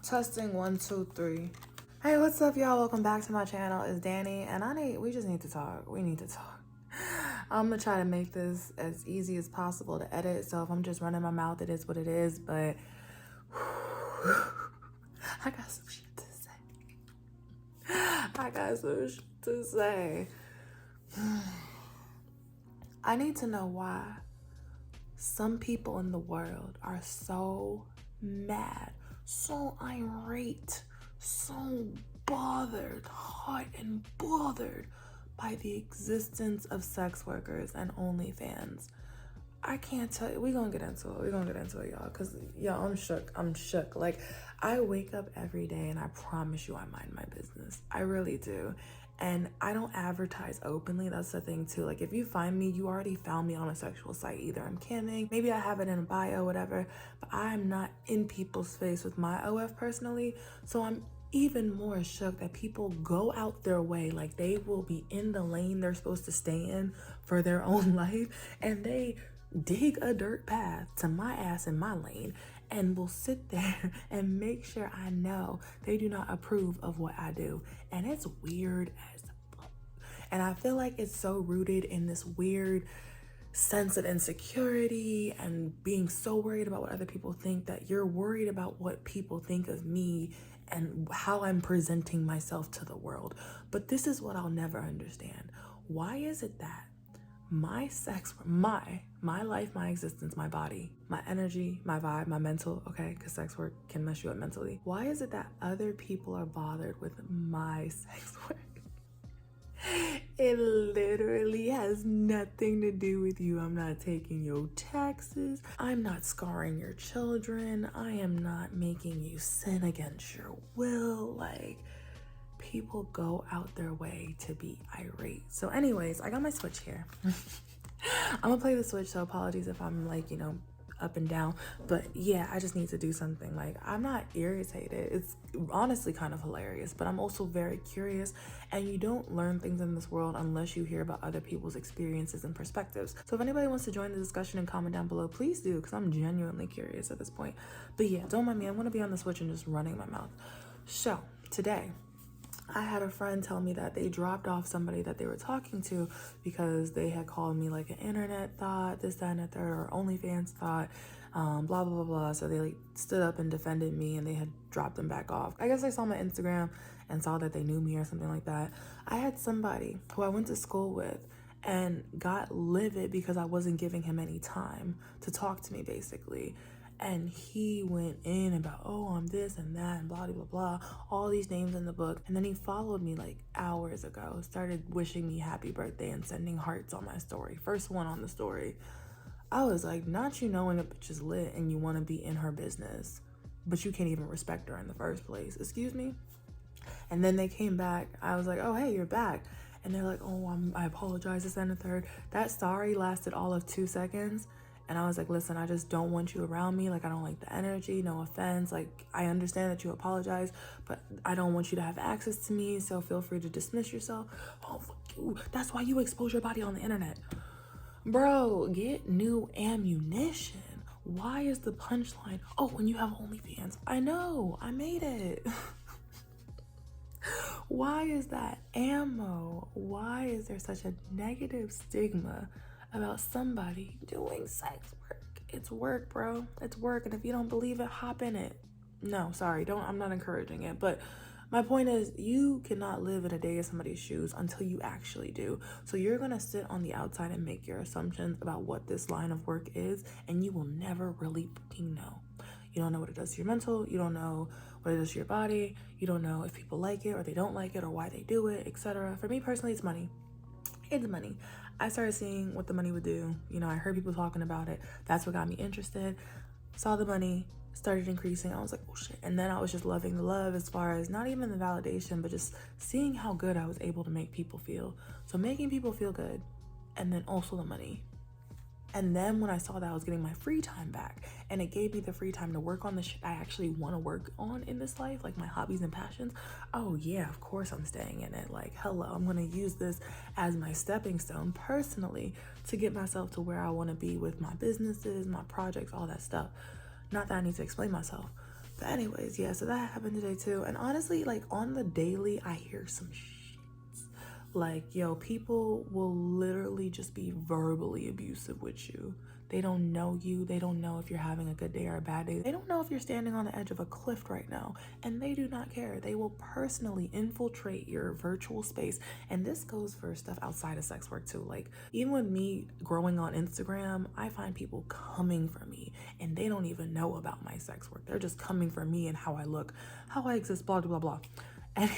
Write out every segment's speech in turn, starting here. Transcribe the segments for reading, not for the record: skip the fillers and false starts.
Testing 1, 2, 3. Hey, what's up, y'all? Welcome back to my channel. It's Danny, and we just need to talk. We need to talk. I'm gonna try to make this as easy as possible to edit. So if I'm just running my mouth, it is what it is. But I got some shit to say. I need to know why some people in the world are so mad, so irate, so bothered, hot and bothered by the existence of sex workers and Onlyfans. I can't tell you. We're gonna get into it, y'all, because y'all, I'm shook. Like, I wake up every day and I promise you I mind my business. I really do. And I don't advertise openly. That's the thing too. Like, if you find me, you already found me on a sexual site. Either I'm camming, maybe I have it in a bio, whatever, but I'm not in people's face with my OF personally. So I'm even more shook that people go out their way, like they will be in the lane they're supposed to stay in for their own life, and they dig a dirt path to my ass in my lane and will sit there and make sure I know they do not approve of what I do. And it's weird as fuck. And I feel like it's so rooted in this weird sense of insecurity and being so worried about what other people think that you're worried about what people think of me and how I'm presenting myself to the world. But this is what I'll never understand. Why is it that my sex, my life, my existence, my body, my energy, my vibe, my mental, okay, because sex work can mess you up mentally. Why is it that other people are bothered with my sex work? It literally has nothing to do with you. I'm not taking your taxes. I'm not scarring your children. I am not making you sin against your will. Like, people go out their way to be irate. So anyways, I got my Switch here. I'm gonna play the Switch, so apologies if I'm like, up and down, but yeah, I just need to do something. Like, I'm not irritated. It's honestly kind of hilarious, but I'm also very curious, and you don't learn things in this world unless you hear about other people's experiences and perspectives. So if anybody wants to join the discussion and comment down below, please do, because I'm genuinely curious at this point. But yeah, don't mind me. I'm gonna be on the Switch and just running my mouth. So today, I had a friend tell me that they dropped off somebody that they were talking to because they had called me like an internet thought, this, that, and the third, or OnlyFans thought, blah, blah, blah, blah. So they like stood up and defended me, and they had dropped them back off. I guess I saw my Instagram and saw that they knew me or something like that. I had somebody who I went to school with and got livid because I wasn't giving him any time to talk to me, basically. And he went in about, oh, I'm this and that and blah, blah, blah, all these names in the book. And then he followed me like hours ago, started wishing me happy birthday and sending hearts on my story. First one on the story. I was like, not you knowing a bitch is lit and you want to be in her business, but you can't even respect her in the first place. Excuse me? And then they came back. I was like, oh, hey, you're back. And they're like, oh, I apologize, this and the third. That sorry lasted all of 2 seconds. And I was like, listen, I just don't want you around me. Like, I don't like the energy, no offense. Like, I understand that you apologize, but I don't want you to have access to me. So feel free to dismiss yourself. Oh, fuck you. That's why you expose your body on the internet. Bro, get new ammunition. Why is the punchline, oh, when you have OnlyFans? I know, I made it. Why is that ammo? Why is there such a negative stigma about somebody doing sex work? It's work, bro. It's work. And if you don't believe it, hop in it. No, sorry, I'm not encouraging it. But my point is, you cannot live in a day of somebody's shoes until you actually do. So you're gonna sit on the outside and make your assumptions about what this line of work is, and you will never really fucking know. You don't know what it does to your mental. You don't know what it does to your body. You don't know if people like it or they don't like it or why they do it, etc. For me personally, it's money. It's money. I started seeing what the money would do. I heard people talking about it. That's what got me interested. Saw the money, started increasing. I was like, oh shit. And then I was just loving the love, as far as not even the validation, but just seeing how good I was able to make people feel. So making people feel good, and then also the money. And then when I saw that I was getting my free time back, and it gave me the free time to work on the shit I actually want to work on in this life, like my hobbies and passions, oh yeah, of course I'm staying in it. Like, hello, I'm going to use this as my stepping stone personally to get myself to where I want to be with my businesses, my projects, all that stuff. Not that I need to explain myself, But anyways, yeah, so that happened today too. And honestly, like on the daily, I hear some shits. Like, yo, people will literally just be verbally abusive with you. They don't know you. They don't know if you're having a good day or a bad day. They don't know if you're standing on the edge of a cliff right now. And they do not care. They will personally infiltrate your virtual space. And this goes for stuff outside of sex work too. Like, even with me growing on Instagram, I find people coming for me and they don't even know about my sex work. They're just coming for me and how I look, how I exist, blah, blah, blah. Anyways,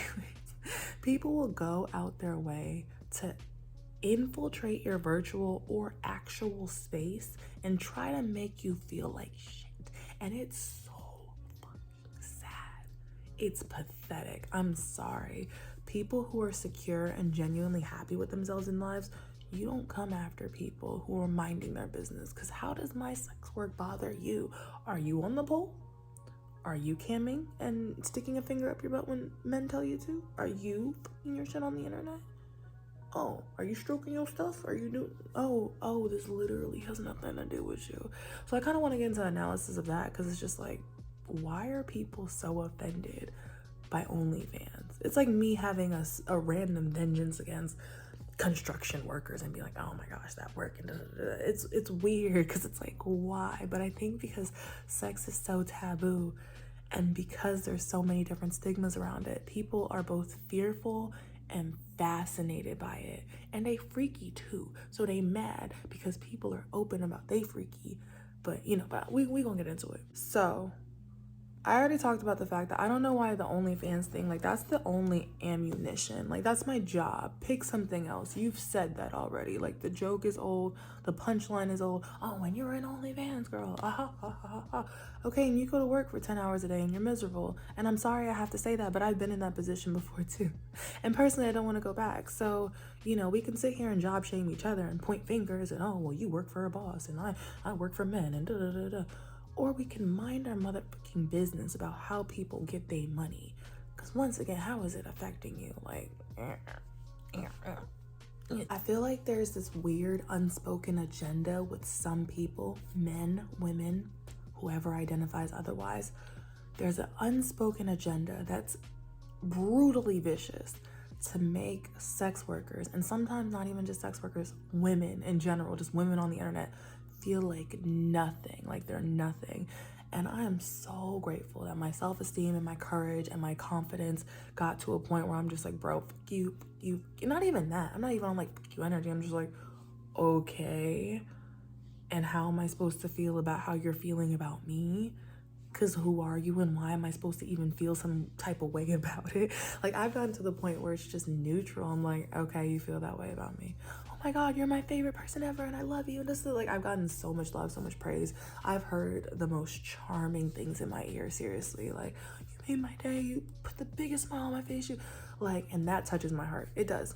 people will go out their way to infiltrate your virtual or actual space and try to make you feel like shit. And it's so fucking sad. It's pathetic. I'm sorry. People who are secure and genuinely happy with themselves in lives, you don't come after people who are minding their business. Because how does my sex work bother you? Are you on the pole? Are you camming and sticking a finger up your butt when men tell you to? Are you fucking your shit on the internet? Oh, are you stroking your stuff? Are you doing, oh, this literally has nothing to do with you. So I kind of want to get into analysis of that because it's just like, why are people so offended by OnlyFans? It's like me having a random vengeance against construction workers and be like, oh my gosh, that work, and it's weird because it's like, why? But I think because sex is so taboo and because there's so many different stigmas around it, people are both fearful and fascinated by it, and they freaky too. So they mad because people are open about they freaky, but you know, but we gonna get into it. So I already talked about the fact that I don't know why the OnlyFans thing, like that's the only ammunition. Like that's my job. Pick something else. You've said that already. Like the joke is old. The punchline is old. Oh, when you're in OnlyFans, girl. Okay, and you go to work for 10 hours a day and you're miserable. And I'm sorry I have to say that, but I've been in that position before too. And personally, I don't want to go back. So, you know, we can sit here and job shame each other and point fingers and, oh, well, you work for a boss and I work for men and da-da-da-da. Or we can mind our motherfucking business about how people get their money. Because once again, how is it affecting you? Like, I feel like there's this weird unspoken agenda with some people, men, women, whoever identifies otherwise. There's an unspoken agenda that's brutally vicious to make sex workers, and sometimes not even just sex workers, women in general, just women on the internet, feel like nothing, like they're nothing. And I am so grateful that my self-esteem and my courage and my confidence got to a point where I'm just like, bro, fuck you, not even that. I'm not even on like fuck you energy. I'm just like, okay. And how am I supposed to feel about how you're feeling about me? Because who are you and why am I supposed to even feel some type of way about it? Like I've gotten to the point where it's just neutral. I'm like, okay, you feel that way about me. Oh my God, you're my favorite person ever and I love you. And this is like, I've gotten so much love, so much praise. I've heard the most charming things in my ear, seriously. Like, you made my day, you put the biggest smile on my face, you like, and that touches my heart. It does.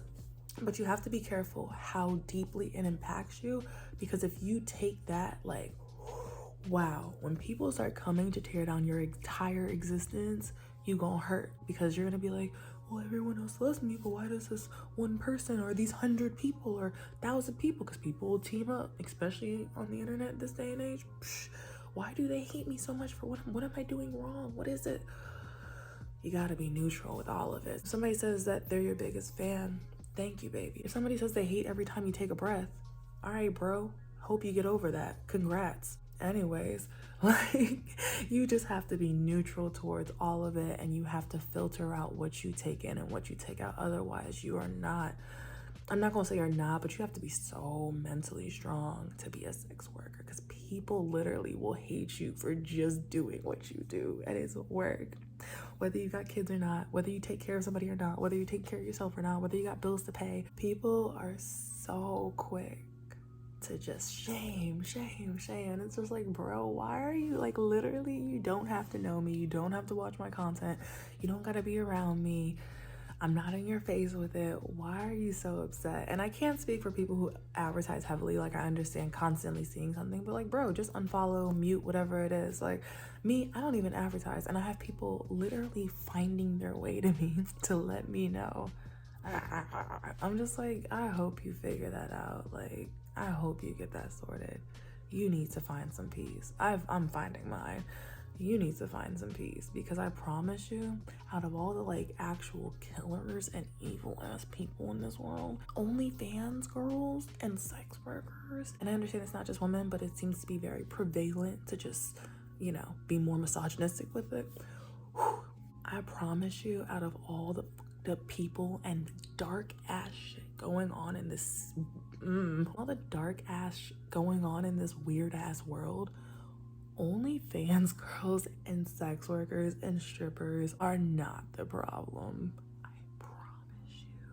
But you have to be careful how deeply it impacts you, because if you take that like, wow, when people start coming to tear down your entire existence, you gonna hurt, because you're gonna be like, well, everyone else loves me, but why does this one person or these 100 people or 1,000 people, because people will team up, especially on the internet this day and age. Why do they hate me so much for what am I doing wrong? What is it? You gotta be neutral with all of it. If somebody says that they're your biggest fan, thank you, baby. If somebody says they hate every time you take a breath, all right, bro, hope you get over that. Congrats. Anyways, like, you just have to be neutral towards all of it, and you have to filter out what you take in and what you take out. Otherwise, you are not, I'm not gonna say you're not, but you have to be so mentally strong to be a sex worker, because people literally will hate you for just doing what you do, and it's work. Whether you got kids or not, whether you take care of somebody or not, whether you take care of yourself or not, whether you got bills to pay, people are so quick to just shame. And it's just like, bro, why are you, like, literally, you don't have to know me, you don't have to watch my content, you don't gotta be around me, I'm not in your face with it. Why are you so upset? And I can't speak for people who advertise heavily. Like, I understand constantly seeing something, but like, bro, just unfollow, mute, whatever it is. Like me, I don't even advertise, and I have people literally finding their way to me to let me know. I'm just like, I hope you figure that out. Like, I hope you get that sorted. You need to find some peace. I'm finding mine. you need to find some peace, because I promise you, out of all the like actual killers and evil ass people in this world, OnlyFans girls and sex workers, and I understand it's not just women, but it seems to be very prevalent to just, you know, be more misogynistic with it. Whew. I promise you, out of all the people and dark ass shit going on in this, all the dark ass going on in this weird ass world, OnlyFans girls and sex workers and strippers are not the problem. I promise you.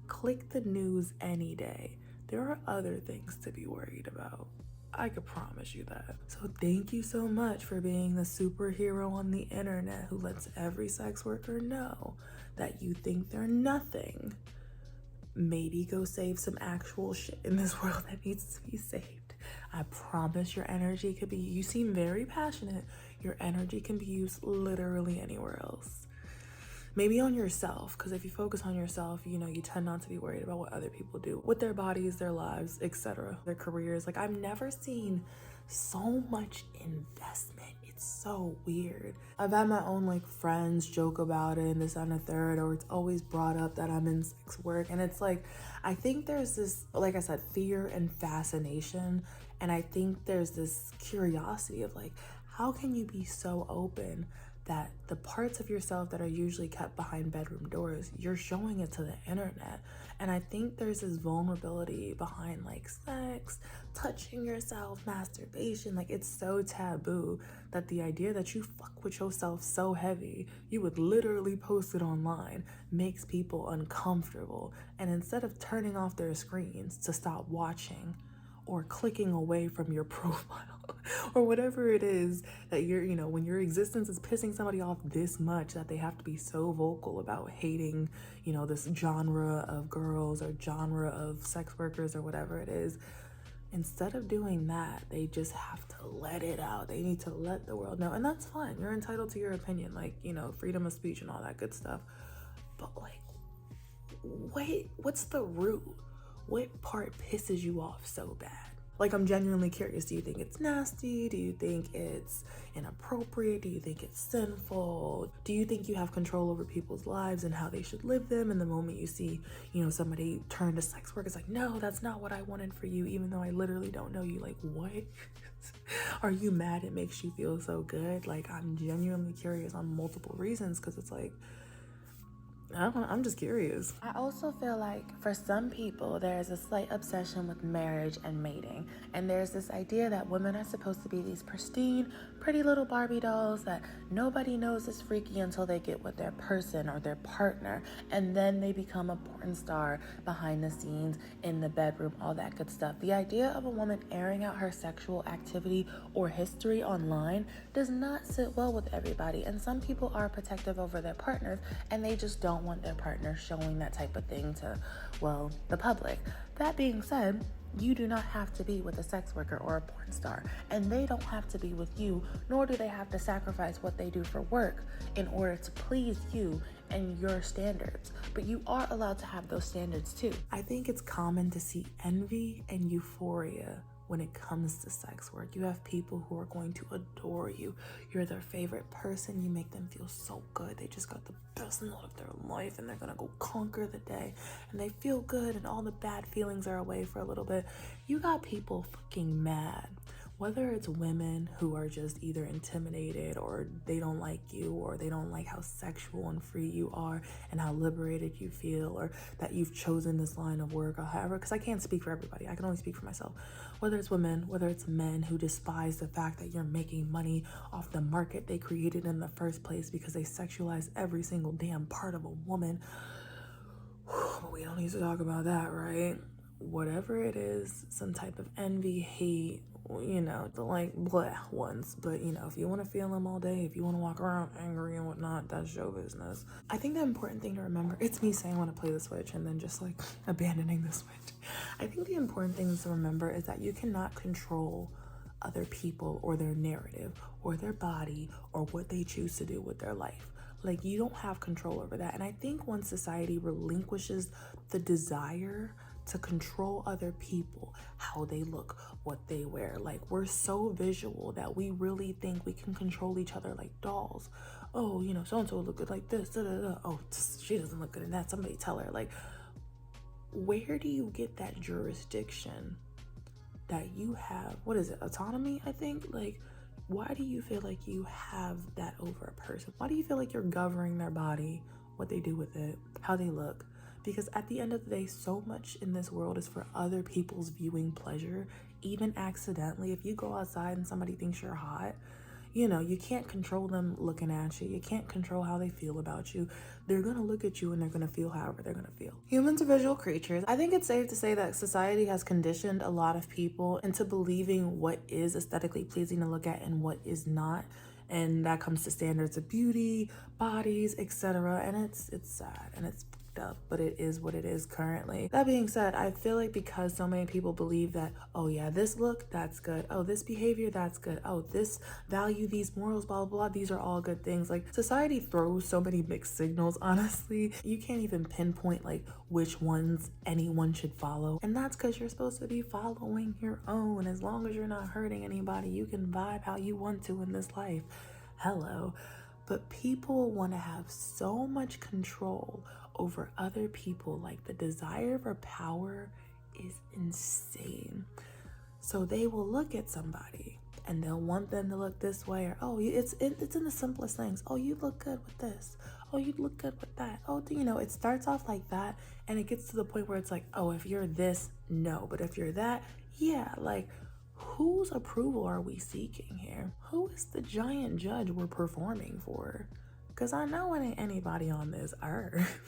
Click the news any day. There are other things to be worried about. I could promise you that. So thank you so much for being the superhero on the internet who lets every sex worker know that you think they're nothing. Maybe go save some actual shit in this world that needs to be saved. I promise your energy could be, you seem very passionate, your energy can be used literally anywhere else. Maybe on yourself, because if you focus on yourself, you know, you tend not to be worried about what other people do with their bodies, their lives, etc., their careers. Like, I've never seen so much investment. It's so weird. I've had my own like friends joke about it and this and a third, or it's always brought up that I'm in sex work, and it's like, I think there's this, like I said, fear and fascination, and I think there's this curiosity of like, how can you be so open that the parts of yourself that are usually kept behind bedroom doors, you're showing it to the internet? And I think there's this vulnerability behind like sex, touching yourself, masturbation. Like, it's so taboo that the idea that you fuck with yourself so heavy, you would literally post it online, makes people uncomfortable. And instead of turning off their screens to stop watching, or clicking away from your profile, or whatever it is that you're, you know, when your existence is pissing somebody off this much that they have to be so vocal about hating, you know, this genre of girls or genre of sex workers or whatever it is, instead of doing that, they just have to let it out. They need to let the world know. And that's fine. You're entitled to your opinion, like, you know, freedom of speech and all that good stuff. But like, wait, what's the root? What part pisses you off so bad? Like, I'm genuinely curious. Do you think it's nasty? Do you think it's inappropriate? Do you think it's sinful? Do you think you have control over people's lives and how they should live them? And the moment you see, you know, somebody turn to sex work, it's like, no, that's not what I wanted for you, even though I literally don't know you. Like, what? Are you mad it makes you feel so good? Like, I'm genuinely curious on multiple reasons, because it's like, I'm just curious. I also feel like for some people, there's a slight obsession with marriage and mating. And there's this idea that women are supposed to be these pristine, pretty little Barbie dolls that nobody knows is freaky until they get with their person or their partner. And then they become a porn star behind the scenes, in the bedroom, all that good stuff. The idea of a woman airing out her sexual activity or history online does not sit well with everybody. And some people are protective over their partners, and they just don't want their partner showing that type of thing to, well, the public. That being said, you do not have to be with a sex worker or a porn star, and they don't have to be with you, nor do they have to sacrifice what they do for work in order to please you and your standards. But you are allowed to have those standards too. I think it's common to see envy and euphoria when it comes to sex work. You have people who are going to adore you. You're their favorite person. You make them feel so good. They just got the best night of their life, and they're gonna go conquer the day, and they feel good, and all the bad feelings are away for a little bit. You got people fucking mad. Whether it's women who are just either intimidated, or they don't like you, or they don't like how sexual and free you are and how liberated you feel, or that you've chosen this line of work, or however, because I can't speak for everybody. I can only speak for myself. Whether it's women, whether it's men who despise the fact that you're making money off the market they created in the first place because they sexualize every single damn part of a woman. But we don't need to talk about that, right? Whatever it is, some type of envy, hate, you know, the like blah ones. But you know, if you want to feel them all day, if you want to walk around angry and whatnot, that's your business. I think the important thing to remember, it's me saying I want to play the switch and then just like abandoning the switch. I think the important thing to remember is that you cannot control other people or their narrative or their body or what they choose to do with their life. Like, you don't have control over that. And I think once society relinquishes the desire to control other people, how they look, what they wear. Like, we're so visual that we really think we can control each other like dolls. Oh, you know, so-and-so look good like this. Da, da, da. Oh, she doesn't look good in that. Somebody tell her. Like, where do you get that jurisdiction that you have? What is it? Autonomy, I think? Like, why do you feel like you have that over a person? Why do you feel like you're governing their body, what they do with it, how they look? Because at the end of the day, so much in this world is for other people's viewing pleasure, even accidentally. If you go outside and somebody thinks you're hot, you know, you can't control them looking at you. You can't control how they feel about you. They're gonna look at you and they're gonna feel however they're gonna feel. Humans are visual creatures. I think it's safe to say that society has conditioned a lot of people into believing what is aesthetically pleasing to look at and what is not. And that comes to standards of beauty, bodies, etc. And it's sad and it's up, but it is what it is currently. That being said, I feel like because so many people believe that, oh yeah, this look, that's good. Oh, this behavior, that's good. Oh, this value, these morals, blah, blah, blah. These are all good things. Like, society throws so many mixed signals, honestly. You can't even pinpoint like which ones anyone should follow. And that's because you're supposed to be following your own. As long as you're not hurting anybody, you can vibe how you want to in this life. Hello. But people want to have so much control over other people. Like, the desire for power is insane. So they will look at somebody and they'll want them to look this way, or oh, it's in the simplest things. Oh, you look good with this. Oh, you look good with that. Oh, you know, it starts off like that and it gets to the point where it's like, oh, if you're this, no, but if you're that, yeah. Like, whose approval are we seeking here? Who is the giant judge we're performing for? Because I know it ain't anybody on this earth.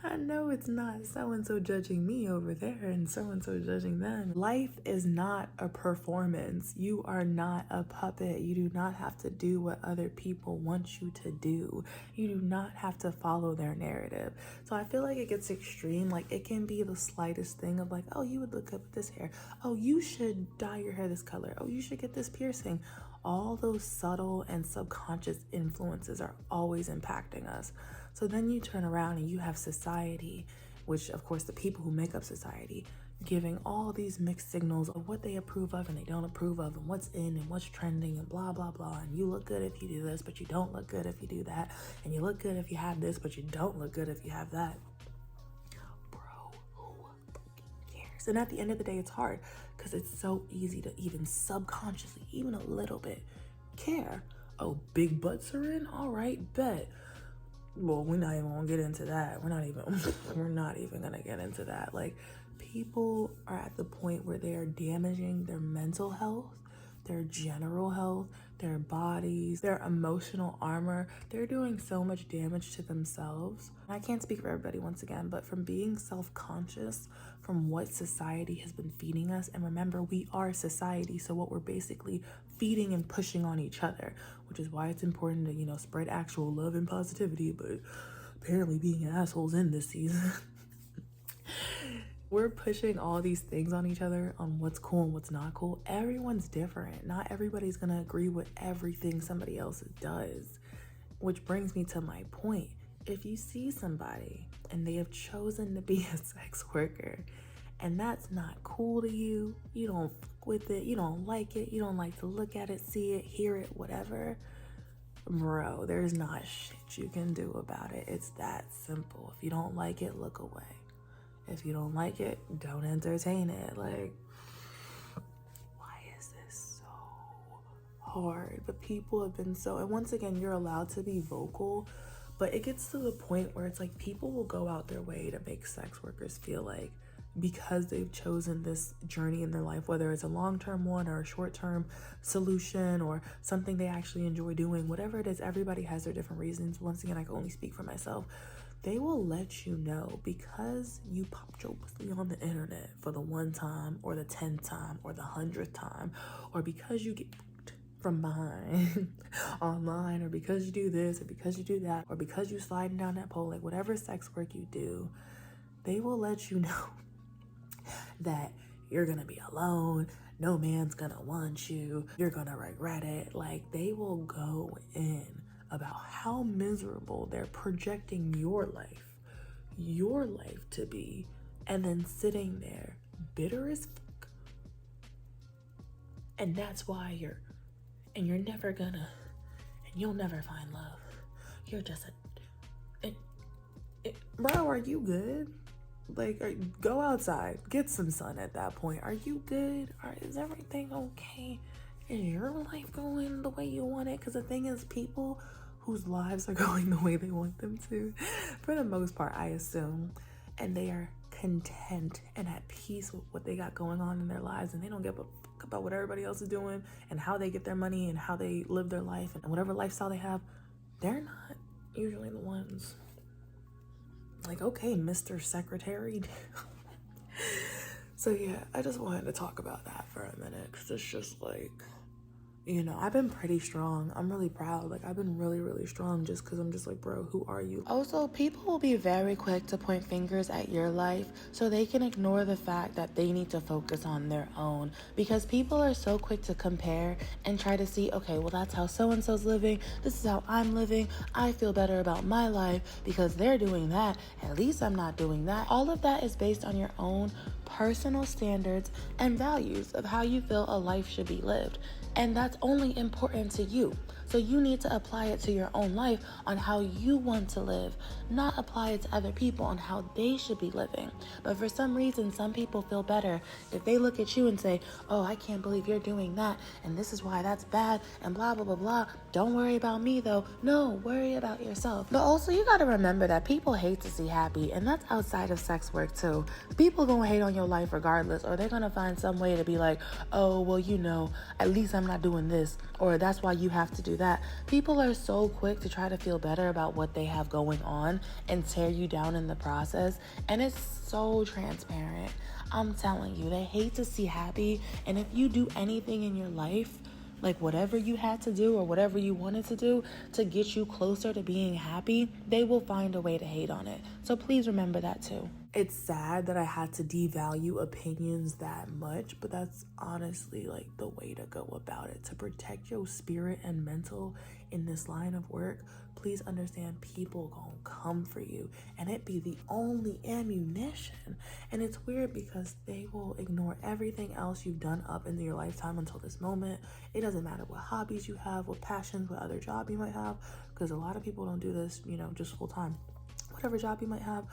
I know it's not so-and-so judging me over there and so-and-so judging them. Life is not a performance. You are not a puppet. You do not have to do what other people want you to do. You do not have to follow their narrative. So I feel like it gets extreme. Like, it can be the slightest thing of like, oh, you would look good with this hair. Oh, you should dye your hair this color. Oh, you should get this piercing. All those subtle and subconscious influences are always impacting us. So then you turn around and you have society, which of course the people who make up society, giving all these mixed signals of what they approve of and they don't approve of, and what's in and what's trending and blah, blah, blah. And you look good if you do this, but you don't look good if you do that. And you look good if you have this, but you don't look good if you have that. Bro, who fucking cares? And at the end of the day, it's hard because it's so easy to even subconsciously, even a little bit, care. Oh, big butts are in? All right, bet. Well, we're not even gonna get into that. We're not even gonna get into that. Like, people are at the point where they are damaging their mental health, their general health, their bodies, their emotional armor. They're doing so much damage to themselves. I can't speak for everybody once again, but from being self-conscious from what society has been feeding us, and remember, we are society, so what we're basically feeding and pushing on each other, which is why it's important to, you know, spread actual love and positivity, but apparently being assholes in this season. We're pushing all these things on each other on what's cool and what's not cool. Everyone's different. Not everybody's gonna agree with everything somebody else does. Which brings me to my point. If you see somebody and they have chosen to be a sex worker and that's not cool to you, you don't fuck with it, you don't like it, you don't like to look at it, see it, hear it, whatever, bro, there's not shit you can do about it. It's that simple. If you don't like it, look away. If you don't like it, don't entertain it. Like, why is this so hard? But people have been so, and once again, you're allowed to be vocal, but it gets to the point where it's like people will go out their way to make sex workers feel like, because they've chosen this journey in their life, whether it's a long-term one or a short-term solution or something they actually enjoy doing, whatever it is, everybody has their different reasons. Once again, I can only speak for myself. They will let you know, because you popped your pussy on the internet for the one time or the 10th time or the 100th time, or because you get booked from behind online, or because you do this or because you do that, or because you sliding down that pole, like whatever sex work you do, they will let you know that you're gonna be alone, no man's gonna want you, you're gonna regret it. Like, they will go in about how miserable they're projecting your life to be, and then sitting there bitter as fuck. And that's why you're never gonna, and you'll never find love. You're just bro, are you good? Like, go outside, get some sun at that point. Are you good? Is everything okay? Is your life going the way you want it? Because the thing is, people whose lives are going the way they want them to, for the most part, I assume, and they are content and at peace with what they got going on in their lives, and they don't give a fuck about what everybody else is doing and how they get their money and how they live their life and whatever lifestyle they have. They're not usually the ones. Like, okay, Mr. Secretary. So yeah, I just wanted to talk about that for a minute, because it's just like, you know, I've been pretty strong. I'm really proud. Like, I've been really, really strong, just because I'm just like, bro, who are you? Also, people will be very quick to point fingers at your life so they can ignore the fact that they need to focus on their own, because people are so quick to compare and try to see, okay, well, that's how so-and-so's living. This is how I'm living. I feel better about my life because they're doing that. At least I'm not doing that. All of that is based on your own personal standards and values of how you feel a life should be lived. And that's only important to you. So you need to apply it to your own life on how you want to live, not apply it to other people on how they should be living. But for some reason, some people feel better if they look at you and say, oh, I can't believe you're doing that, and this is why that's bad, and blah, blah, blah, blah. Don't worry about me, though. No, worry about yourself. But also, you gotta remember that people hate to see happy, and that's outside of sex work, too. People gonna hate on your life regardless, or they're gonna find some way to be like, oh, well, you know, at least I'm not doing this, or that's why you have to do that. People are so quick to try to feel better about what they have going on and tear you down in the process, and it's so transparent. I'm telling you, they hate to see happy, and if you do anything in your life, like whatever you had to do or whatever you wanted to do to get you closer to being happy, they will find a way to hate on it. So please remember that too. It's sad that I had to devalue opinions that much, but that's honestly like the way to go about it. To protect your spirit and mental in this line of work, please understand people gonna come for you, and it be the only ammunition. And it's weird because they will ignore everything else you've done up in your lifetime until this moment. It doesn't matter what hobbies you have, what passions, what other job you might have, because a lot of people don't do this, you know, just full time. Whatever job you might have,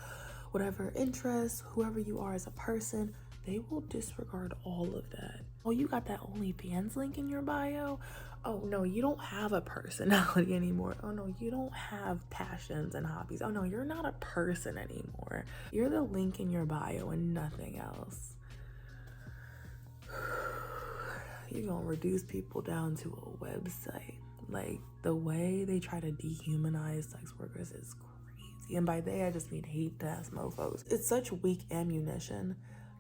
whatever interests, whoever you are as a person, they will disregard all of that. Oh, you got that Onlyfans link in your bio? Oh no, you don't have a personality anymore. Oh no, you don't have passions and hobbies. Oh no, you're not a person anymore. You're the link in your bio and nothing else. You're gonna reduce people down to a website. Like, the way they try to dehumanize sex workers is crazy. And by they, I just mean hate-ass mofos. It's such weak ammunition,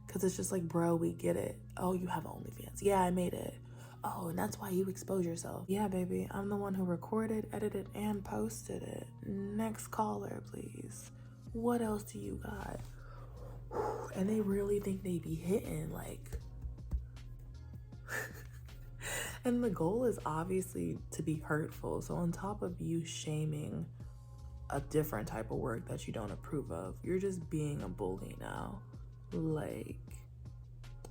because it's just like, bro, we get it. Oh, you have OnlyFans. Yeah, I made it. Oh, and that's why you expose yourself. Yeah, baby, I'm the one who recorded, edited, and posted it. Next caller, please. What else do you got? And they really think they be hitting, like... And the goal is obviously to be hurtful. So on top of you shaming a different type of work that you don't approve of, you're just being a bully now. Like,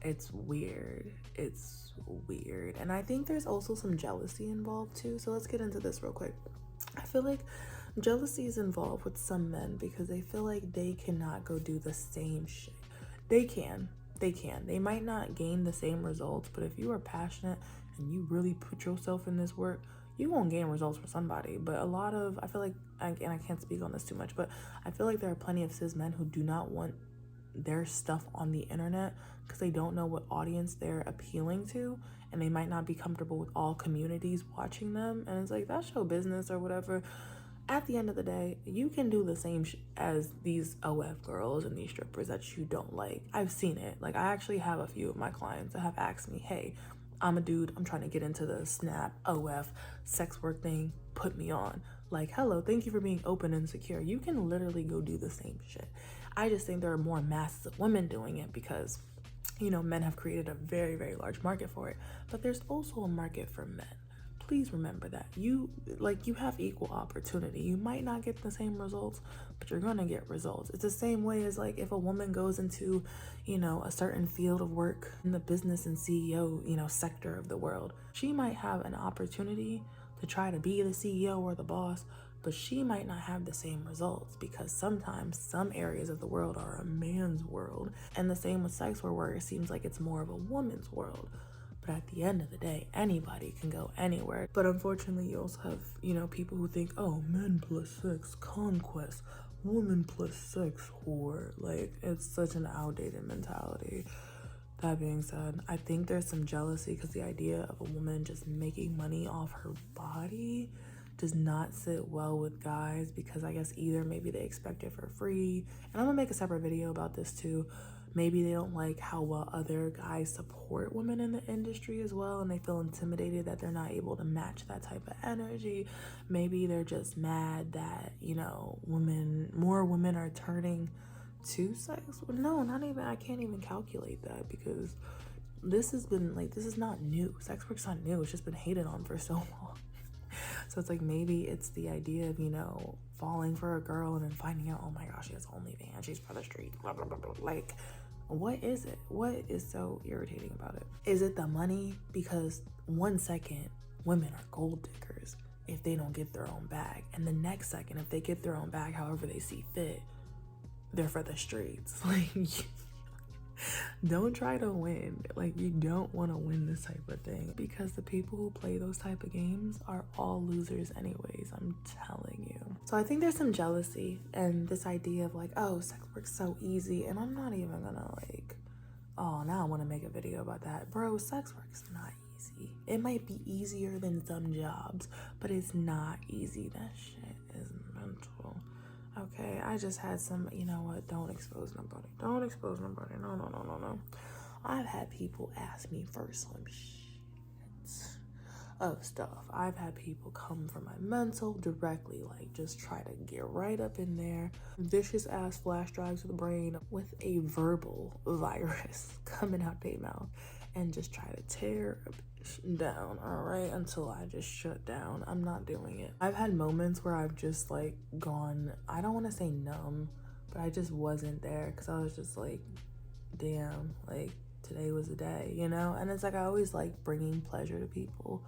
it's weird. It's weird. And I think there's also some jealousy involved too. So let's get into this real quick. I feel like jealousy is involved with some men because they feel like they cannot go do the same shit. They can. They might not gain the same results, but if you are passionate and you really put yourself in this work, you won't gain results for somebody. But a lot of, I feel like, and I can't speak on this too much, but I feel like there are plenty of cis men who do not want their stuff on the internet because they don't know what audience they're appealing to, and they might not be comfortable with all communities watching them. And it's like, that's your business or whatever. At the end of the day, you can do the same as these OF girls and these strippers that you don't like. I've seen it. Like, I actually have a few of my clients that have asked me, hey, I'm a dude, I'm trying to get into the snap OF sex work thing, put me on. Like, hello, thank you for being open and secure. You can literally go do the same shit. I just think there are more masses of women doing it because, you know, men have created a very, very large market for it. But there's also a market for men. please remember that you have equal opportunity. You might not get the same results, but you're gonna get results. It's the same way as like if a woman goes into, a certain field of work in the business and CEO, sector of the world. She might have an opportunity to try to be the CEO or the boss, but she might not have the same results because sometimes some areas of the world are a man's world. And the same with sex work, where it seems like it's more of a woman's world. But at the end of the day, anybody can go anywhere. But unfortunately, you also have, people who think, oh, men plus sex, conquest, woman plus sex, whore. Like, it's such an outdated mentality. That being said, I think there's some jealousy because the idea of a woman just making money off her body does not sit well with guys, because I guess either maybe they expect it for free, and I'm gonna make a separate video about this too. Maybe they don't like how well other guys support women in the industry as well, and they feel intimidated that they're not able to match that type of energy. Maybe they're just mad that, more women are turning to sex. No, not even, I can't even calculate that, because this is not new. Sex work's not new. It's just been hated on for so long. So it's like, maybe it's the idea of, falling for a girl and then finding out, oh my gosh, she has Onlyfans, she's for the street, blah, blah, blah, blah. Like, what is it? What is so irritating about it? Is it the money? Because 1 second, women are gold diggers if they don't get their own bag. And the next second, if they get their own bag however they see fit, they're for the streets. Like, don't try to win. Like, you don't want to win this type of thing, because the people who play those type of games are all losers anyways, I'm telling you. So I think there's some jealousy and this idea of like, oh, sex work's so easy. And I'm not even gonna like, oh, now I want to make a video about that. Bro, sex work's not easy. It might be easier than some jobs, but it's not easy. That shit is mental. Okay, I just had some, you know what, don't expose nobody. Don't expose nobody. No. I've had people ask me for some shit of stuff. I've had people come for my mental directly, like just try to get right up in there. Vicious ass flash drives to the brain with a verbal virus coming out their mouth and just try to tear down, all right, until I just shut down. I'm not doing it. I've had moments where I've just like gone, I don't want to say numb, but I just wasn't there, because I was just like, damn, like today was a day, and it's like I always like bringing pleasure to people,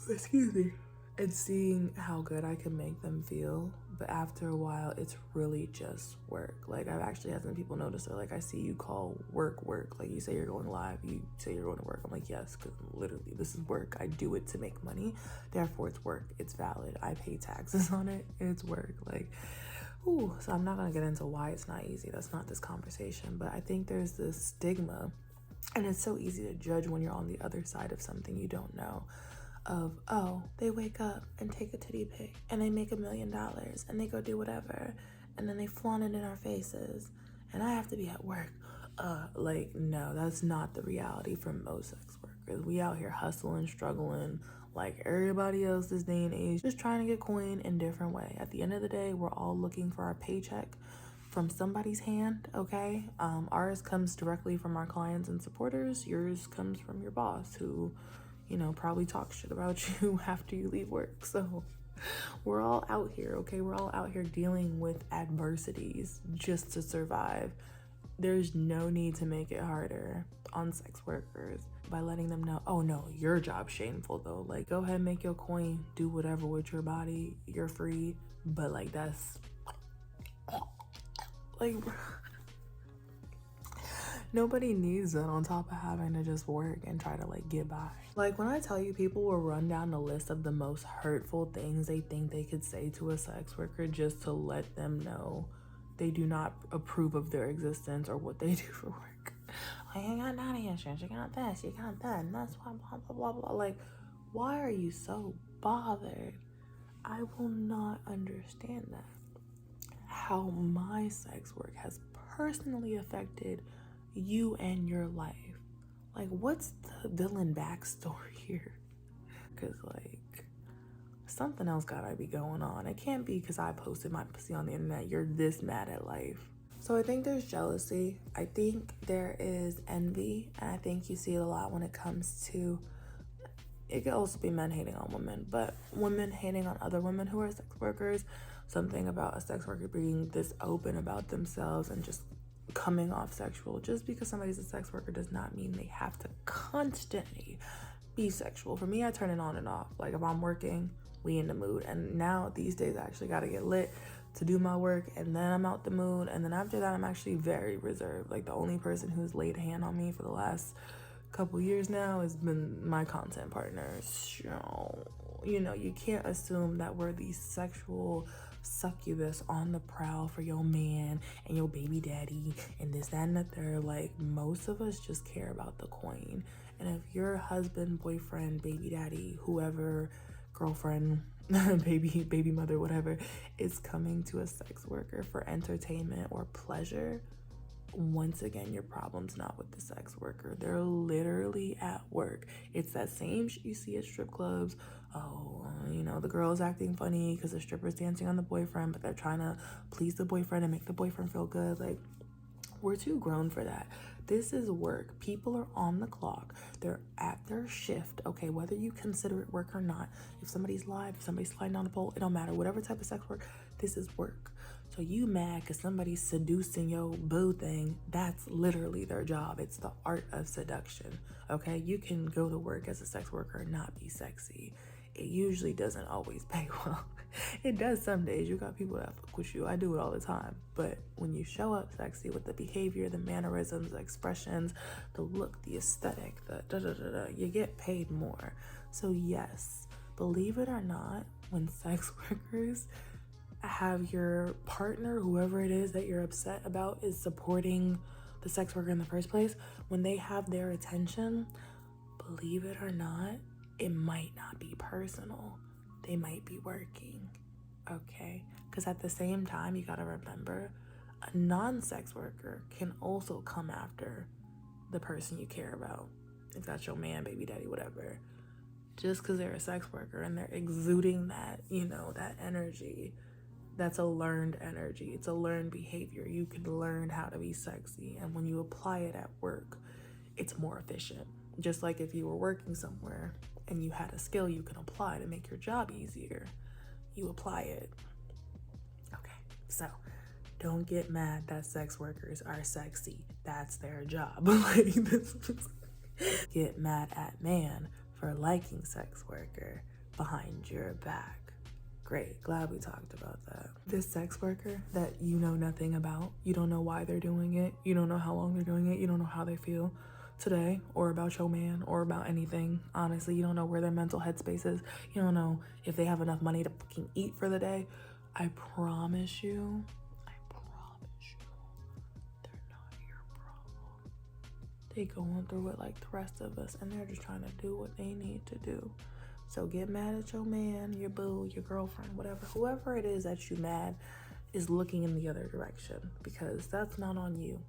excuse me, and seeing how good I can make them feel. But after a while, it's really just work. Like, I've actually had some people notice that, like, I see you call work. Like, you say you're going live, you say you're going to work. I'm like, yes, because literally this is work. I do it to make money, therefore it's work. It's valid. I pay taxes on it. It's work. Like, ooh. So I'm not gonna get into why it's not easy. That's not this conversation. But I think there's this stigma, and it's so easy to judge when you're on the other side of something you don't know. Of, oh, they wake up and take a titty pic and they make $1 million and they go do whatever, and then they flaunt it in our faces, and I have to be at work. Like, no, that's not the reality for most sex workers. We out here hustling, struggling like everybody else this day and age, just trying to get coin in different way. At the end of the day, we're all looking for our paycheck from somebody's hand, okay? Ours comes directly from our clients and supporters. Yours comes from your boss, who probably talk shit about you after you leave work. So we're all out here, okay? We're all out here dealing with adversities just to survive. There's no need to make it harder on sex workers by letting them know, oh no, your job's shameful though. Like, go ahead, make your coin, do whatever with your body, you're free. But like, that's like, nobody needs that on top of having to just work and try to like get by. Like, when I tell you, people will run down the list of the most hurtful things they think they could say to a sex worker just to let them know they do not approve of their existence or what they do for work. Like, you got nanny insurance, you got this, you got that, and that's why blah, blah, blah, blah. Like, why are you so bothered? I will not understand that. How my sex work has personally affected you and your life. Like, what's the villain backstory here? Because like, something else gotta be going on. It can't be because I posted my pussy on the internet, you're this mad at life. So I think there's jealousy, I think there is envy, and I think you see it a lot when it comes to it could also be men hating on women, but women hating on other women who are sex workers. Something about a sex worker being this open about themselves and just coming off sexual. Just because somebody's a sex worker does not mean they have to constantly be sexual. For me, I turn it on and off. Like if I'm working, we in the mood. And now these days I actually gotta get lit to do my work, and then I'm out the mood, and then after that I'm actually very reserved. Like the only person who's laid a hand on me for the last couple years now has been my content partner. So, you know, you can't assume that we're these sexual succubus on the prowl for your man and your baby daddy and this, that, and the third. Like, most of us just care about the coin. And if your husband, boyfriend, baby daddy, whoever, girlfriend, baby mother, whatever, is coming to a sex worker for entertainment or pleasure, once again, your problem's not with the sex worker. They're literally at work. It's that same shit you see at strip clubs. Oh, you know, the girl's acting funny because the stripper's dancing on the boyfriend, but they're trying to please the boyfriend and make the boyfriend feel good. Like, we're too grown for that. This is work. People are on the clock. They're at their shift. Okay, whether you consider it work or not, if somebody's live, if somebody's sliding down the pole, it don't matter. Whatever type of sex work, this is work. So you mad because somebody's seducing your boo thing, that's literally their job. It's the art of seduction, okay? You can go to work as a sex worker and not be sexy. It usually doesn't always pay well. It does some days. You got people that fuck with you. I do it all the time. But when you show up sexy with the behavior, the mannerisms, the expressions, the look, the aesthetic, the da-da-da-da, you get paid more. So yes, believe it or not, when sex workers have your partner, whoever it is that you're upset about is supporting the sex worker in the first place, when they have their attention, believe it or not, it might not be personal. They might be working, okay? Because at the same time, you gotta remember, a non-sex worker can also come after the person you care about. If that's your man, baby daddy, whatever. Just because they're a sex worker and they're exuding that, you know, that energy, that's a learned energy. It's a learned behavior. You can learn how to be sexy. And when you apply it at work, it's more efficient. Just like if you were working somewhere and you had a skill you can apply to make your job easier, you apply it. Okay, so don't get mad that sex workers are sexy. That's their job. Like, get mad at man for liking sex worker behind your back. Great, glad we talked about that. This sex worker that you know nothing about, you don't know why they're doing it, you don't know how long they're doing it, you don't know how they feel today or about your man or about anything. Honestly, you don't know where their mental headspace is. You don't know if they have enough money to fucking eat for the day. I promise you, they're not your problem. They going through it like the rest of us, and they're just trying to do what they need to do. So get mad at your man, your boo, your girlfriend, whatever. Whoever it is that you mad is looking in the other direction, because that's not on you.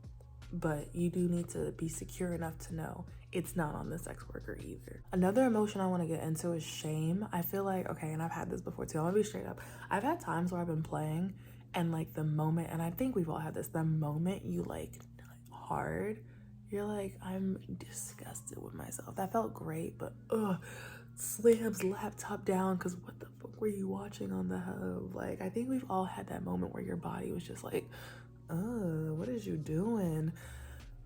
But you do need to be secure enough to know it's not on the sex worker either. Another emotion I want to get into is shame. I feel like, okay, and I've had this before too. I'm gonna be straight up. I've had times where I've been playing and like the moment, and I think we've all had this, the moment you like hard, you're like, I'm disgusted with myself. That felt great, but slams laptop down because what the fuck were you watching on the hub? Like, I think we've all had that moment where your body was just like, what is you doing?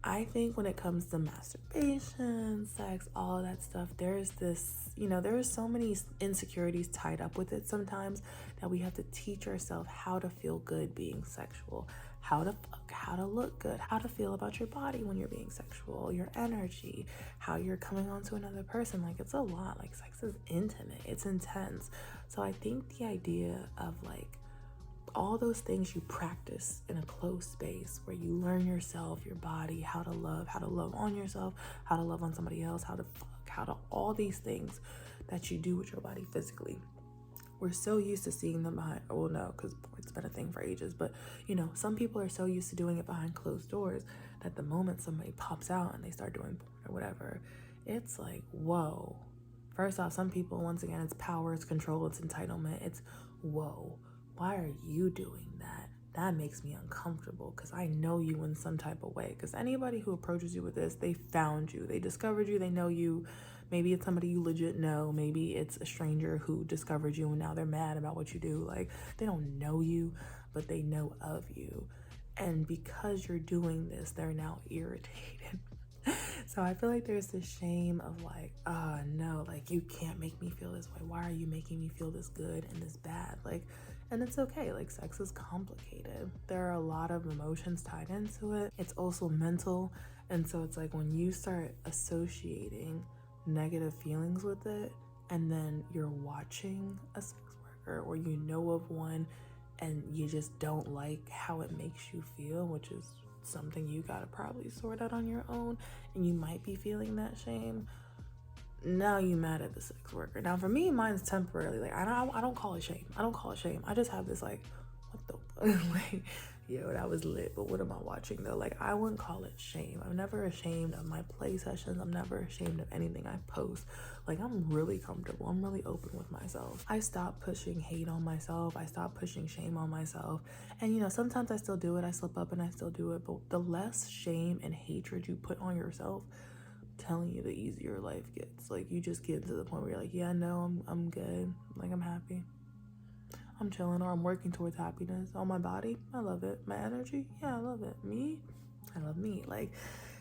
I think when it comes to masturbation, sex, all of that stuff, there's this, you know, there are so many insecurities tied up with it sometimes that we have to teach ourselves how to feel good being sexual, how to fuck, how to look good, how to feel about your body when you're being sexual, your energy, how you're coming on to another person. Like, it's a lot. Like, sex is intimate, it's intense. So I think the idea of like all those things you practice in a closed space where you learn yourself, your body, how to love on yourself, how to love on somebody else, how to fuck, how to all these things that you do with your body physically. We're so used to seeing them behind, well, no, because it's been a thing for ages, but you know, some people are so used to doing it behind closed doors that the moment somebody pops out and they start doing porn or whatever, it's like, whoa. First off, some people, once again, it's power, it's control, it's entitlement, it's whoa. Why are you doing that? that makes me uncomfortable because I know you in some type of way. Because anybody who approaches you with this, they found you, they discovered you, they know you. Maybe it's somebody you legit know. Maybe it's a stranger who discovered you and now they're mad about what you do. Like, they don't know you, but they know of you. And because you're doing this, they're now irritated. So I feel like there's this shame of like, no, like, you can't make me feel this way. Why are you making me feel this good and this bad? Like, and it's okay. Like, sex is complicated. There are a lot of emotions tied into it. It's also mental. And so it's like when you start associating negative feelings with it, and then you're watching a sex worker or you know of one and you just don't like how it makes you feel, which is something you gotta probably sort out on your own, and you might be feeling that shame. Now you mad at the sex worker. Now for me, mine's temporarily. Like, I don't call it shame. I don't call it shame. I just have this like, what the like, yo, that was lit, but what am I watching though? Like, I wouldn't call it shame. I'm never ashamed of my play sessions. I'm never ashamed of anything I post. Like, I'm really comfortable. I'm really open with myself. I stopped pushing hate on myself. I stopped pushing shame on myself. And you know, sometimes I still do it. I slip up and I still do it. But the less shame and hatred you put on yourself, I'm telling you, the easier life gets. Like, you just get to the point where you're like, yeah, no, I'm good. Like, I'm happy. I'm chilling, or I'm working towards happiness. On my body, I love it. My energy, yeah, I love it. Me, I love me. Like,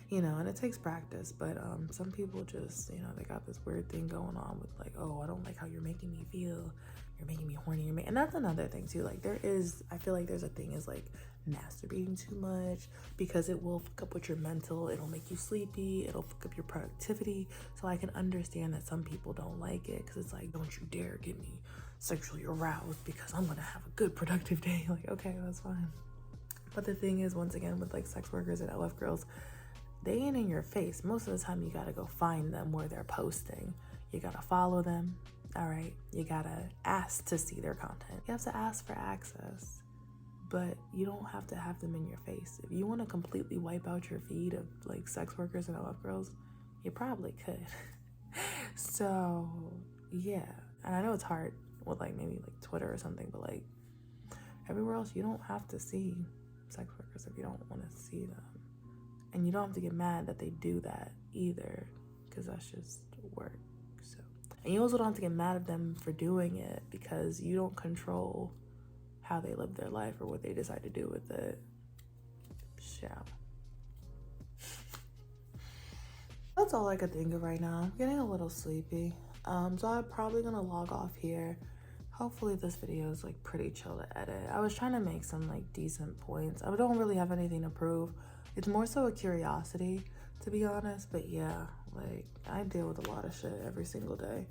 you know, and it takes practice, but some people just, you know, they got this weird thing going on with like, oh, I don't like how you're making me feel. You're making me horny. And that's another thing too. Like, I feel like there's a thing is like masturbating too much, because it will fuck up with your mental. It'll make you sleepy. It'll fuck up your productivity. So I can understand that some people don't like it, because it's like, don't you dare get me sexually aroused because I'm gonna have a good productive day. Like, okay, that's fine. But the thing is, once again, with like sex workers and LF girls, they ain't in your face. Most of the time you gotta go find them where they're posting. You gotta follow them, all right? You gotta ask to see their content. You have to ask for access, but you don't have to have them in your face. If you want to completely wipe out your feed of like sex workers and LF girls, you probably could. So yeah, and I know it's hard with like maybe like Twitter or something, but like everywhere else, you don't have to see sex workers if you don't want to see them. And you don't have to get mad that they do that either, because that's just work. So, and you also don't have to get mad at them for doing it, because you don't control how they live their life or what they decide to do with it. So that's all I could think of right now. I'm getting a little sleepy. So I'm probably gonna log off here. Hopefully this video is like pretty chill to edit. I was trying to make some like decent points. I don't really have anything to prove. It's more so a curiosity, to be honest. But yeah, like, I deal with a lot of shit every single day,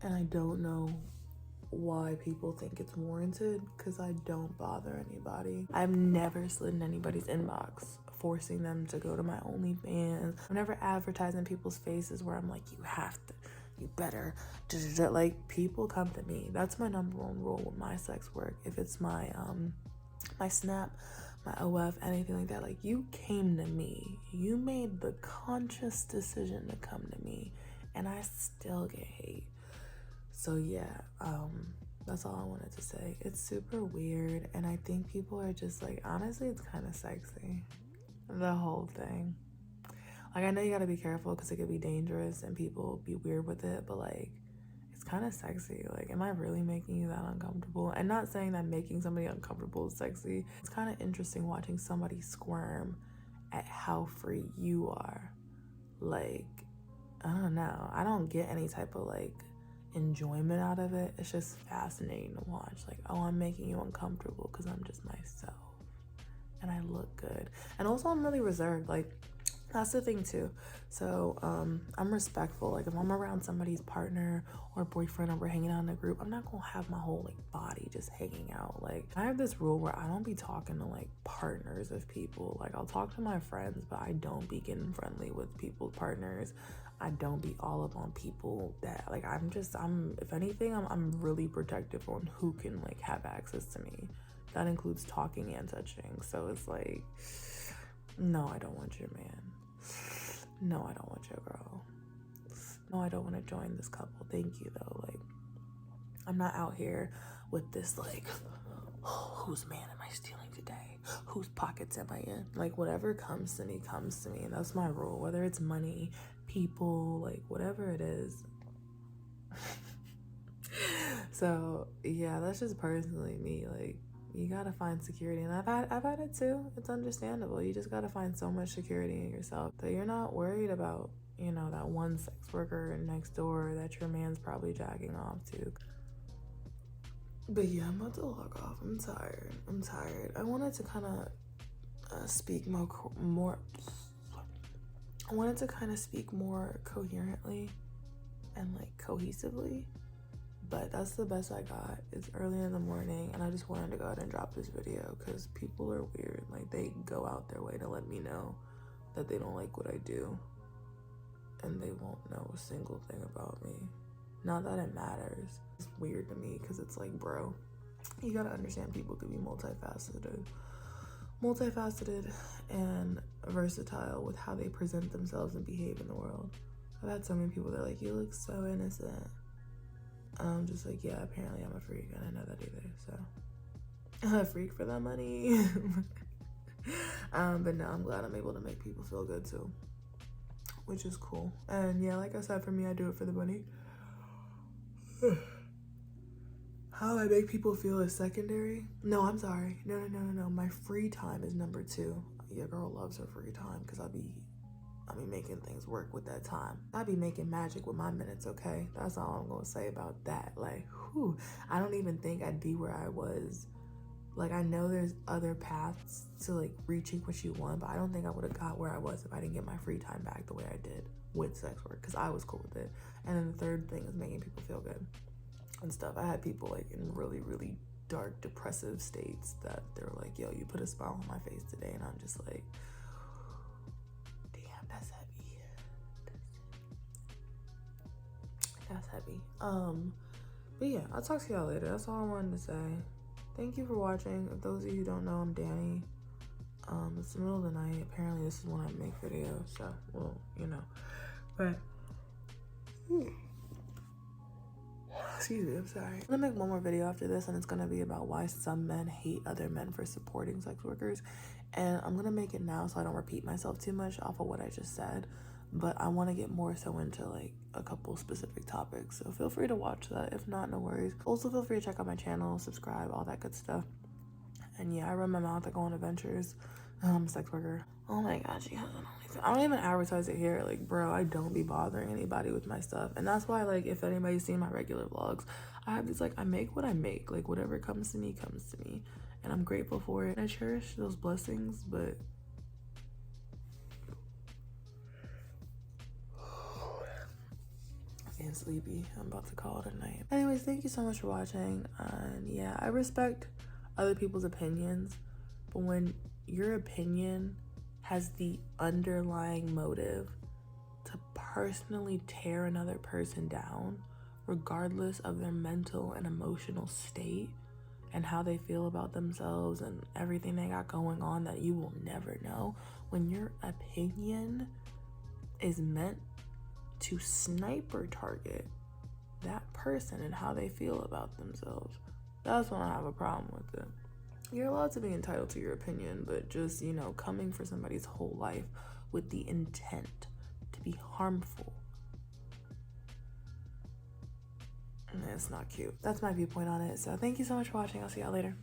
and I don't know why people think it's warranted, because I don't bother anybody. I've never slid in anybody's inbox forcing them to go to my OnlyFans. I'm never advertising people's faces where I'm like, you have to, you better. Like, people come to me. That's my number one rule with my sex work. If it's my my Snap, my OF, anything like that, like, you came to me. You made the conscious decision to come to me, and I still get hate. So yeah, that's all I wanted to say. It's super weird, and I think people are just like, honestly, it's kind of sexy, the whole thing. Like, I know you gotta be careful because it could be dangerous and people be weird with it, but like, it's kind of sexy. Like, am I really making you that uncomfortable? And not saying that making somebody uncomfortable is sexy. It's kind of interesting watching somebody squirm at how free you are. Like, I don't know. I don't get any type of like enjoyment out of it. It's just fascinating to watch. Like, oh, I'm making you uncomfortable because I'm just myself and I look good. And also, I'm really reserved. Like, that's the thing too. So I'm respectful. Like, if I'm around somebody's partner or boyfriend or we're hanging out in a group, I'm not gonna have my whole like body just hanging out. Like, I have this rule where I don't be talking to like partners of people. Like, I'll talk to my friends, but I don't be getting friendly with people's partners. I don't be all up on people that like, if anything, I'm really protective on who can like have access to me. That includes talking and touching. So it's like, no, I don't want your man. No, I don't want your girl. No, I don't want to join this couple. Thank you though. Like, I'm not out here with this like whose man am I stealing today? Whose pockets am I in? Like, whatever comes to me, comes to me. And that's my rule. Whether it's money, people, like, whatever it is. So, yeah, that's just personally me. Like, you gotta find security. And I've had it too. It's understandable. You just gotta find so much security in yourself that you're not worried about, you know, that one sex worker next door that your man's probably jacking off to. But yeah, I'm about to log off. I'm tired. I wanted to kind of speak more. I wanted to kind of speak more coherently and like cohesively, but that's the best I got. It's early in the morning, and I just wanted to go ahead and drop this video because people are weird. Like, they go out their way to let me know that they don't like what I do, and they won't know a single thing about me. Not that it matters. It's weird to me because it's like, bro, you gotta understand people could be multifaceted and versatile with how they present themselves and behave in the world. I've had so many people that are like, you look so innocent. And I'm just like, yeah, apparently I'm a freak. I didn't know that either, so. I'm a freak for that money. But no, I'm glad I'm able to make people feel good too, which is cool. And yeah, like I said, for me, I do it for the money. How I make people feel is secondary. No, I'm sorry. No. My free time is number 2. Your girl loves her free time because I be making things work with that time. I be making magic with my minutes, okay? That's all I'm gonna say about that. Like, whew, I don't even think I'd be where I was. Like, I know there's other paths to like reaching what you want, but I don't think I would have got where I was if I didn't get my free time back the way I did with sex work, because I was cool with it. And then the third thing is making people feel good and stuff. I had people like in really, really dark, depressive states that they were like, yo, you put a smile on my face today. And I'm just like, damn, that's heavy. That's heavy. But yeah, I'll talk to y'all later. That's all I wanted to say. Thank you for watching. If those of you who don't know, I'm Danny. It's the middle of the night. Apparently this is when I make videos, so, well, you know. But excuse me, I'm sorry. I'm gonna make one more video after this, and it's gonna be about why some men hate other men for supporting sex workers. And I'm gonna make it now so I don't repeat myself too much off of what I just said. But I want to get more so into like a couple specific topics. So feel free to watch that. If not, no worries. Also feel free to check out my channel, subscribe, all that good stuff. And yeah, I run my mouth, I go on adventures. Sex worker. Oh my god, she has an OnlyFans. I don't even advertise it here. Like, bro, I don't be bothering anybody with my stuff. And that's why, like, if anybody's seen my regular vlogs, I have this, like, I make what I make. Like, whatever comes to me, comes to me. And I'm grateful for it. And I cherish those blessings, but I'm getting sleepy. I'm about to call it a night. Anyways, thank you so much for watching. And yeah, I respect other people's opinions, but when your opinion has the underlying motive to personally tear another person down, regardless of their mental and emotional state and how they feel about themselves and everything they got going on that you will never know, when your opinion is meant to sniper target that person and how they feel about themselves, that's when I have a problem with it. You're allowed to be entitled to your opinion, but just, you know, coming for somebody's whole life with the intent to be harmful, it's not cute. That's my viewpoint on it. So thank you so much for watching. I'll see y'all later.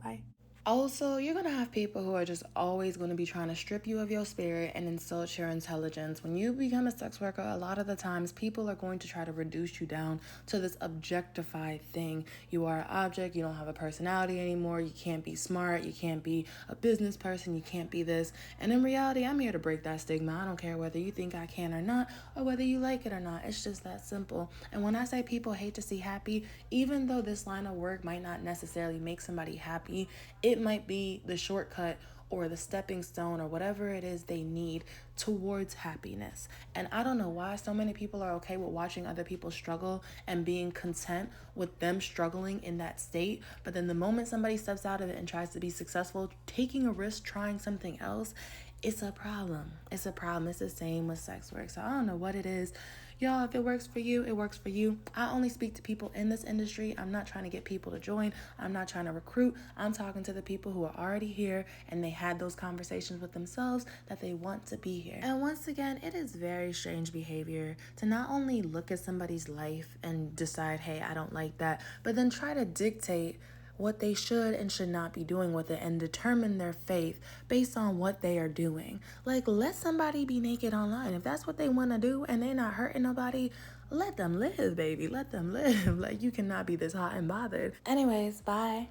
Bye. Also, you're going to have people who are just always going to be trying to strip you of your spirit and insult your intelligence. When you become a sex worker, a lot of the times people are going to try to reduce you down to this objectified thing. You are an object. You don't have a personality anymore. You can't be smart. You can't be a business person. You can't be this. And in reality, I'm here to break that stigma. I don't care whether you think I can or not, or whether you like it or not. It's just that simple. And when I say people hate to see happy, even though this line of work might not necessarily make somebody happy, it might be the shortcut or the stepping stone or whatever it is they need towards happiness. And I don't know why so many people are okay with watching other people struggle and being content with them struggling in that state. But then the moment somebody steps out of it and tries to be successful, taking a risk, trying something else, it's a problem. It's a problem. It's the same with sex work. So I don't know what it is. Y'all, if it works for you, it works for you. I only speak to people in this industry. I'm not trying to get people to join. I'm not trying to recruit. I'm talking to the people who are already here and they had those conversations with themselves that they want to be here. And once again, it is very strange behavior to not only look at somebody's life and decide, hey, I don't like that, but then try to dictate what they should and should not be doing with it and determine their faith based on what they are doing. Like, let somebody be naked online. If that's what they want to do and they're not hurting nobody, let them live, baby. Let them live. Like, you cannot be this hot and bothered. Anyways, bye.